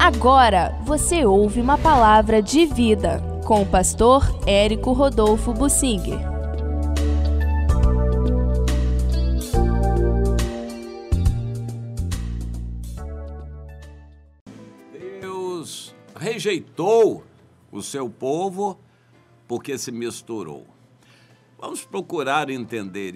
Agora você ouve uma palavra de vida com o pastor Érico Rodolfo Bussinger. Deus rejeitou o seu povo porque se misturou. Vamos procurar entender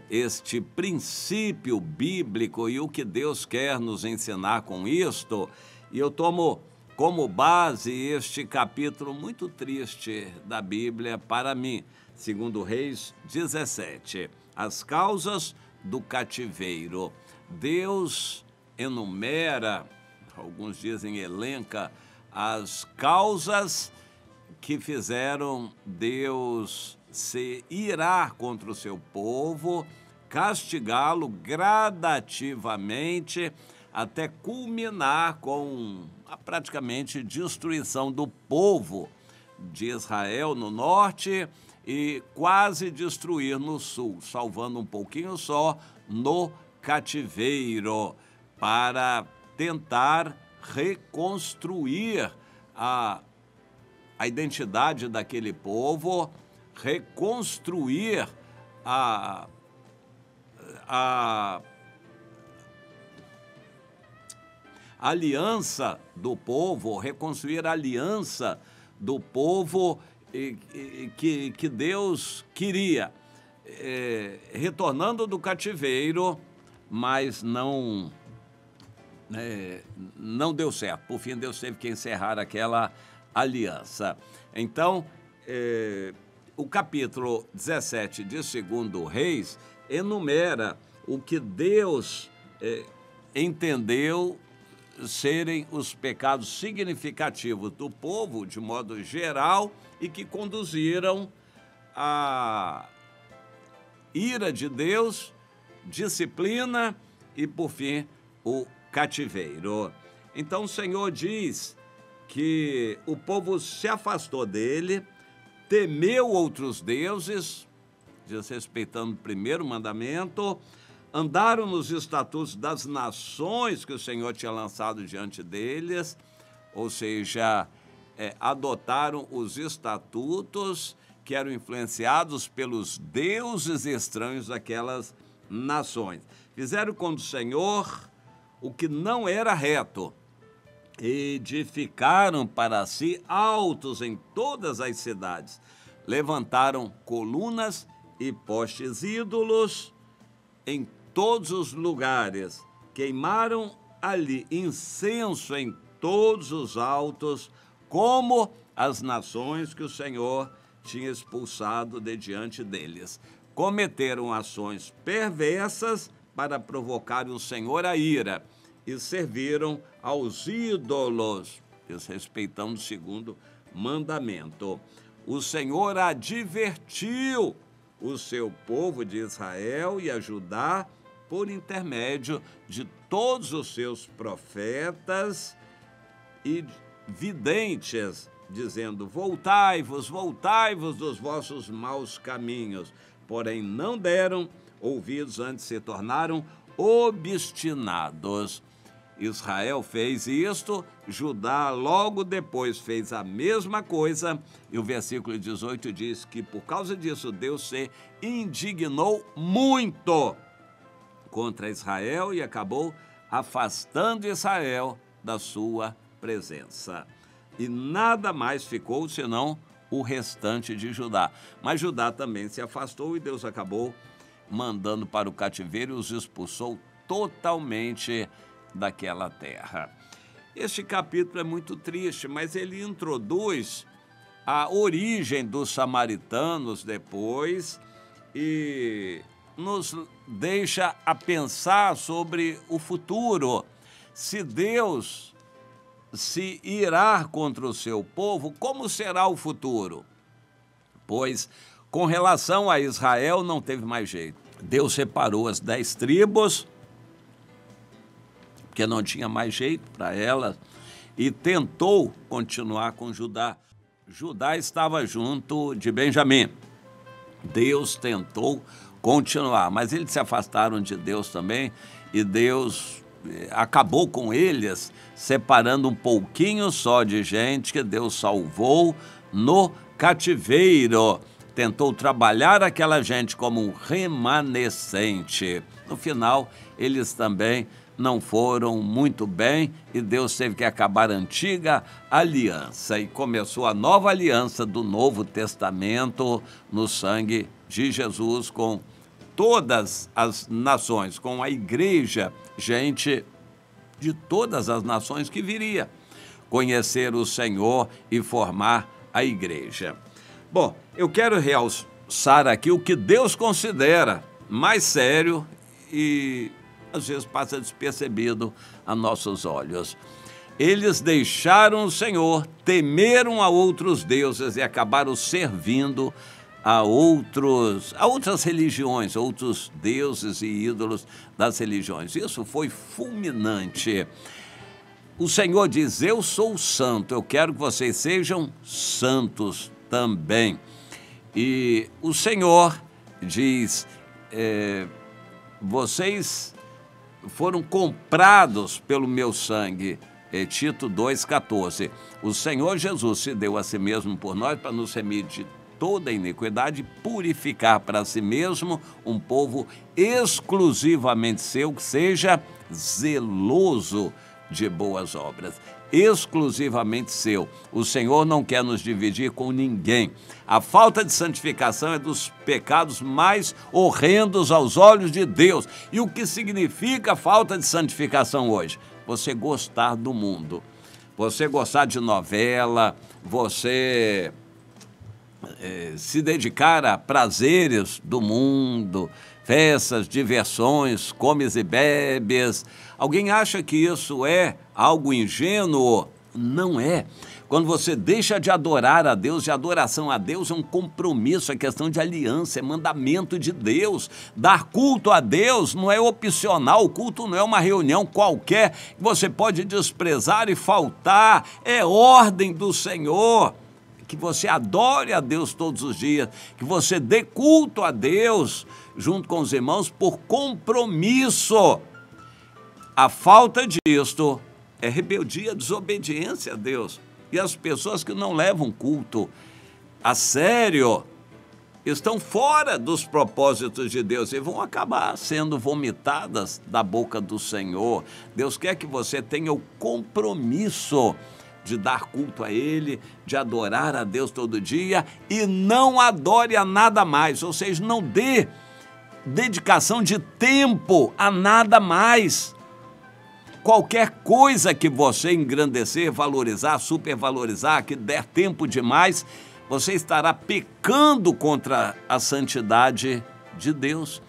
este princípio bíblico e o que Deus quer nos ensinar com isto. E eu tomo como base este capítulo muito triste da Bíblia para mim, 2 Reis 17. As causas do cativeiro. Deus enumera, alguns dizem elenca, as causas que fizeram Deus se irar contra o seu povo, castigá-lo gradativamente, até culminar com a praticamente destruição do povo de Israel no norte e quase destruir no sul, salvando um pouquinho só no cativeiro, para tentar reconstruir a identidade daquele povo, reconstruir a aliança do povo, reconstruir a aliança do povo que Deus queria, retornando do cativeiro, mas não deu certo. Por fim, Deus teve que encerrar aquela aliança. Então, o capítulo 17 de 2 Reis enumera o que Deus entendeu serem os pecados significativos do povo, de modo geral, e que conduziram à ira de Deus, disciplina e, por fim, o cativeiro. Então, o Senhor diz que o povo se afastou dele, temeu outros deuses, desrespeitando o primeiro mandamento, andaram nos estatutos das nações que o Senhor tinha lançado diante deles, ou seja, adotaram os estatutos que eram influenciados pelos deuses estranhos daquelas nações. Fizeram com o Senhor o que não era reto, edificaram para si altos em todas as cidades, levantaram colunas e postes ídolos em todos os lugares, queimaram ali incenso em todos os altos, como as nações que o Senhor tinha expulsado de diante deles. Cometeram ações perversas para provocar o Senhor a ira, e serviram aos ídolos, desrespeitando o segundo mandamento. O Senhor advertiu o seu povo de Israel e a Judá por intermédio de todos os seus profetas e videntes, dizendo: voltai-vos, voltai-vos dos vossos maus caminhos. Porém não deram ouvidos, antes se tornaram obstinados. Israel fez isto, Judá logo depois fez a mesma coisa, e o versículo 18 diz que por causa disso Deus se indignou muito contra Israel e acabou afastando Israel da sua presença. E nada mais ficou senão o restante de Judá. Mas Judá também se afastou e Deus acabou mandando para o cativeiro e os expulsou totalmente daquela terra. Este capítulo é muito triste, mas ele introduz a origem dos samaritanos depois e nos deixa a pensar sobre o futuro. Se Deus se irar contra o seu povo, como será o futuro? Pois, com relação a Israel, não teve mais jeito. Deus separou as 10 tribos, porque não tinha mais jeito para elas, e tentou continuar com Judá. Judá estava junto de Benjamim. Deus tentou continuar, mas eles se afastaram de Deus também, e Deus acabou com eles, separando um pouquinho só de gente que Deus salvou no cativeiro. Tentou trabalhar aquela gente como um remanescente. No final, eles também não foram muito bem e Deus teve que acabar a antiga aliança e começou a nova aliança do Novo Testamento no sangue de Jesus com todas as nações, com a igreja, gente de todas as nações que viria conhecer o Senhor e formar a igreja. Bom, eu quero realçar aqui o que Deus considera mais sério e às vezes passa despercebido a nossos olhos. Eles deixaram o Senhor, temeram a outros deuses e acabaram servindo a outras religiões, outros deuses e ídolos das religiões. Isso foi fulminante. O Senhor diz, eu sou santo, eu quero que vocês sejam santos também. E o Senhor diz, vocês foram comprados pelo meu sangue, Tito 2,14. O Senhor Jesus se deu a si mesmo por nós para nos remir de toda a iniquidade e purificar para si mesmo um povo exclusivamente seu, que seja zeloso de boas obras. Exclusivamente seu. O Senhor não quer nos dividir com ninguém. A falta de santificação é dos pecados mais horrendos aos olhos de Deus. E o que significa a falta de santificação hoje? Você gostar do mundo, você gostar de novela, você se dedicar a prazeres do mundo, festas, diversões, comes e bebes. Alguém acha que isso é algo ingênuo? Não é. Quando você deixa de adorar a Deus, e adoração a Deus é um compromisso, é questão de aliança, é mandamento de Deus. Dar culto a Deus não é opcional, o culto não é uma reunião qualquer que você pode desprezar e faltar, é ordem do Senhor. Que você adore a Deus todos os dias, que você dê culto a Deus junto com os irmãos por compromisso. A falta disto é rebeldia, desobediência a Deus. E as pessoas que não levam culto a sério estão fora dos propósitos de Deus e vão acabar sendo vomitadas da boca do Senhor. Deus quer que você tenha o compromisso de dar culto a Ele, de adorar a Deus todo dia e não adore a nada mais, ou seja, não dê dedicação de tempo a nada mais. Qualquer coisa que você engrandecer, valorizar, supervalorizar, que der tempo demais, você estará pecando contra a santidade de Deus.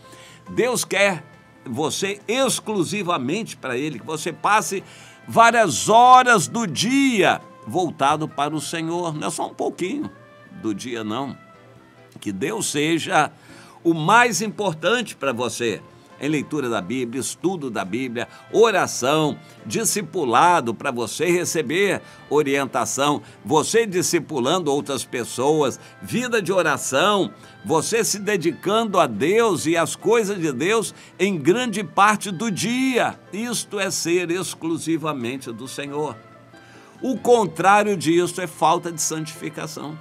Deus quer você exclusivamente para Ele, que você passe várias horas do dia voltado para o Senhor. Não é só um pouquinho do dia, não. Que Deus seja o mais importante para você. Em leitura da Bíblia, estudo da Bíblia, oração, discipulado para você receber orientação, você discipulando outras pessoas, vida de oração, você se dedicando a Deus e às coisas de Deus em grande parte do dia. Isto é ser exclusivamente do Senhor. O contrário disso é falta de santificação.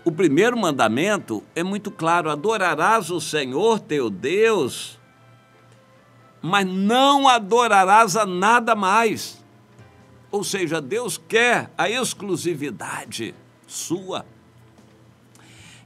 O primeiro mandamento é muito claro, adorarás o Senhor teu Deus, mas não adorarás a nada mais. Ou seja, Deus quer a exclusividade sua.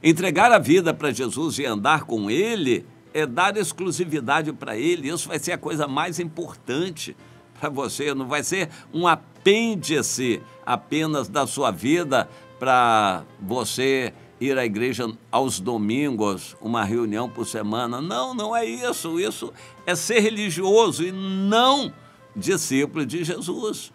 Entregar a vida para Jesus e andar com Ele é dar exclusividade para Ele. Isso vai ser a coisa mais importante para você, não vai ser um apêndice apenas da sua vida para você ir à igreja aos domingos, uma reunião por semana. Não, não é isso. Isso é ser religioso e não discípulo de Jesus.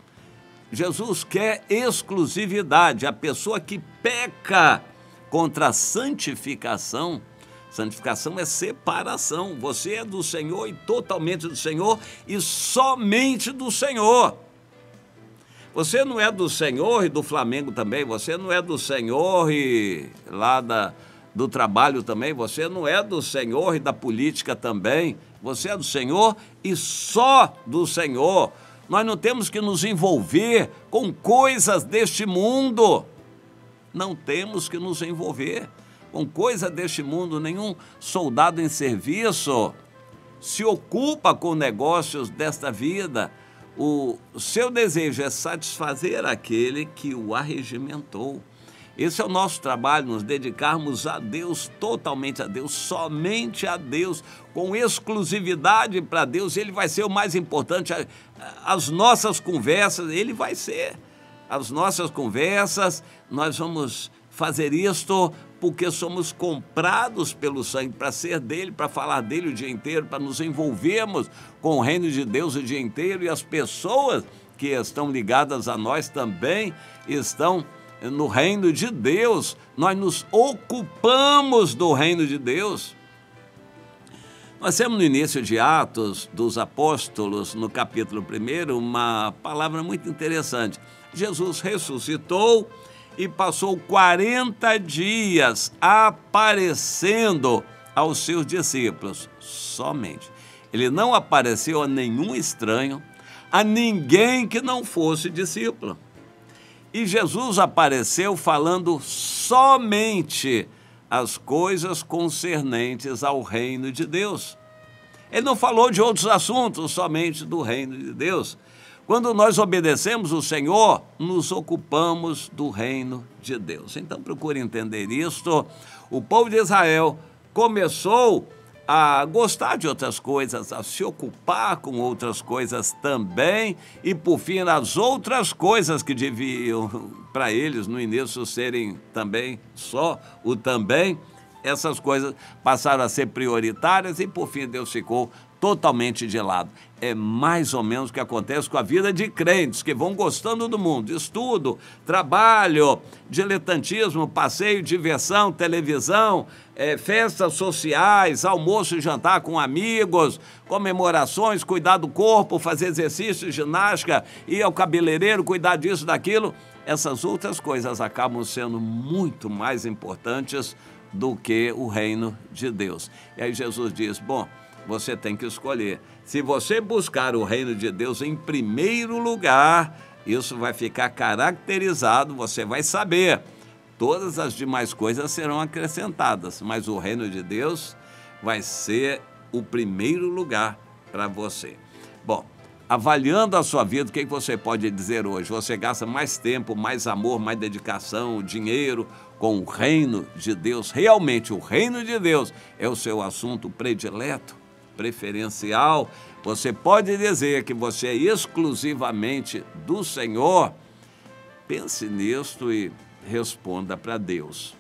Jesus quer exclusividade. A pessoa que peca contra a santificação, santificação é separação. Você é do Senhor e totalmente do Senhor e somente do Senhor. Você não é do Senhor e do Flamengo também, você não é do Senhor e lá do trabalho também, você não é do Senhor, e da política também. Você é do Senhor e só do Senhor. Nós não temos que nos envolver com coisas deste mundo. Não temos que nos envolver com coisas deste mundo. Nenhum soldado em serviço se ocupa com negócios desta vida. O seu desejo é satisfazer aquele que o arregimentou. Esse é o nosso trabalho, nos dedicarmos a Deus, totalmente a Deus, somente a Deus, com exclusividade para Deus. Ele vai ser o mais importante. As nossas conversas, Ele vai ser. As nossas conversas, nós vamos fazer isto porque somos comprados pelo sangue, para ser dele, para falar dele o dia inteiro, para nos envolvermos com o reino de Deus o dia inteiro, e as pessoas que estão ligadas a nós também estão no reino de Deus. Nós nos ocupamos do reino de Deus. Nós temos no início de Atos dos Apóstolos, no capítulo 1, uma palavra muito interessante. Jesus ressuscitou e passou 40 dias aparecendo aos seus discípulos, somente. Ele não apareceu a nenhum estranho, a ninguém que não fosse discípulo. E Jesus apareceu falando somente as coisas concernentes ao reino de Deus. Ele não falou de outros assuntos, somente do reino de Deus. Quando nós obedecemos o Senhor, nos ocupamos do reino de Deus. Então procure entender isto. O povo de Israel começou a gostar de outras coisas, a se ocupar com outras coisas também, e por fim as outras coisas que deviam para eles no início serem também só o também, essas coisas passaram a ser prioritárias e por fim Deus ficou totalmente de lado. É mais ou menos o que acontece com a vida de crentes que vão gostando do mundo, estudo, trabalho, diletantismo, passeio, diversão, televisão, festas sociais, almoço e jantar com amigos, comemorações, cuidar do corpo, fazer exercício, ginástica, ir ao cabeleireiro, cuidar disso, daquilo. Essas outras coisas acabam sendo muito mais importantes do que o reino de Deus. E aí Jesus diz, bom, você tem que escolher. Se você buscar o reino de Deus em primeiro lugar, isso vai ficar caracterizado, você vai saber. Todas as demais coisas serão acrescentadas, mas o reino de Deus vai ser o primeiro lugar para você. Bom, avaliando a sua vida, o que você pode dizer hoje? Você gasta mais tempo, mais amor, mais dedicação, dinheiro com o reino de Deus? Realmente o reino de Deus é o seu assunto predileto, preferencial? Você pode dizer que você é exclusivamente do Senhor? Pense nisto e responda para Deus.